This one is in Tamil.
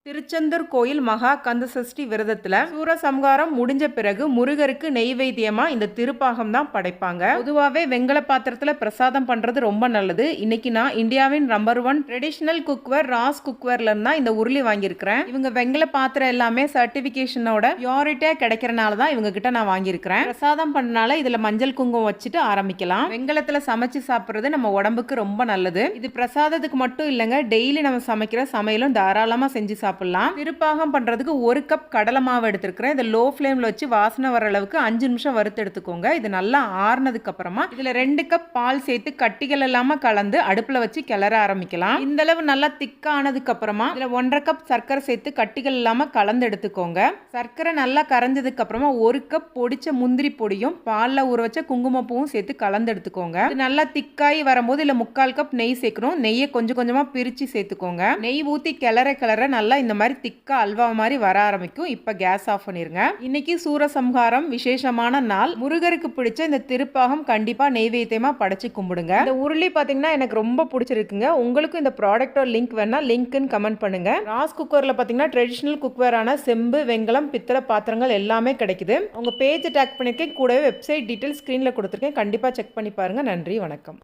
திருச்செந்தூர் கோயில் மகா கந்தசஷ்டி விரதத்துல சூரசம்ஹாரம் முடிஞ்ச பிறகு முருகருக்கு நெய்வேத்தியமா இந்த திருப்பாகம் தான் படைப்பாங்க. பொதுவாவே வெங்கல பாத்திரத்துல பிரசாதம் பண்றது ரொம்ப நல்லது. இன்னைக்கு நான் இந்தியாவின் நம்பர் 1 ட்ரெடிஷனல் குக்வேர் ராஸ் குக்வேர்ல இருந்தா இந்த உருளி வாங்கியிருக்கிறேன். இவங்க வெங்கல பாத்திரம் எல்லாமே சர்டிபிகேஷனோட பியூரிட்டியா கிடைக்கிறனால தான் இவங்க கிட்ட நான் வாங்கியிருக்கிறேன். பிரசாதம் பண்ணனால இதுல மஞ்சள் குங்குமம் வச்சுட்டு ஆரம்பிக்கலாம். வெங்கலத்துல சமைச்சு சாப்பிடுறது நம்ம உடம்புக்கு ரொம்ப நல்லது. இது பிரசாதத்துக்கு மட்டும் இல்லைங்க, டெய்லி நம்ம சமைக்கிற சமையலும் தாராளமா செஞ்சு சாப்பிடலாம். திருப்பாகம் பண்றதுக்கு 1 கப் கடலை மாவு எடுத்துக்கிறேன். இதை லோ ஃப்ளேம்ல வச்சு வாசனை வர அளவுக்கு 5 நிமிஷம் வறுத்து எடுத்துக்கோங்க. இது நல்லா ஆறுனதுக்கு அப்புறமா இதுல 2 கப் பால் சேர்த்து கட்டிகள் இல்லாம கலந்து அடுப்புல வச்சு கிளற ஆரம்பிக்கலாம். இந்த அளவு நல்லா திக்கா ஆனதுக்கு அப்புறமா இதுல 1.5 கப் சர்க்கரை சேர்த்து கட்டிகள் இல்லாம கலந்து எடுத்துக்கோங்க. சர்க்கரை நல்லா கரைஞ்சதுக்கு அப்புறமா 1 கப் பொடிச்ச முந்திரி பொடியும் பால்ல ஊற வச்ச குங்குமப்பூவும் சேர்த்து கலந்து எடுத்துக்கோங்க. இது நல்லா திக்காயி வரும்போது இல்ல 3/4 கப் நெய் சேர்க்கணும். நெய்யை கொஞ்சம் கொஞ்சமா பிரிச்சு சேர்த்துக்கோங்க. நெய் ஊத்தி கிளற கிளற நல்லா இந்த மாதிரி திக்கா அல்வா மாதிரி வர ஆரம்பிக்கும். இப்ப கேஸ் ஆஃப் பண்ணிருங்க. இன்னைக்கு சூரசம்ஹாரம் விசேஷமான நாள். முருகருக்கு பிடிச்ச இந்த திருப்பாகம் கண்டிப்பா நெய்வேத்தியமா படைச்சு கும்பிடுங்க. இந்த உருளி பாத்தீங்கன்னா எனக்கு ரொம்ப பிடிச்சிருக்குங்க. உங்களுக்கும் இந்த ப்ராடக்டோட லிங்க் வேணா லிங்க்னு கமெண்ட் பண்ணுங்க. ராஸ் குக்கர்ல பாத்தீங்கன்னா ட்ரெடிஷனல் குக்வேரான செம்பு, வெங்கலம், பித்தளை பாத்திரங்கள் எல்லாமே கிடைக்குது. உங்க பேஜ் டேக் பண்ணிருக்கேன். கூடவே வெப்சைட் டீடைல் ஸ்கிரீன்ல கொடுத்துருக்கேன். கண்டிப்பா செக் பண்ணி பாருங்க. நன்றி, வணக்கம்.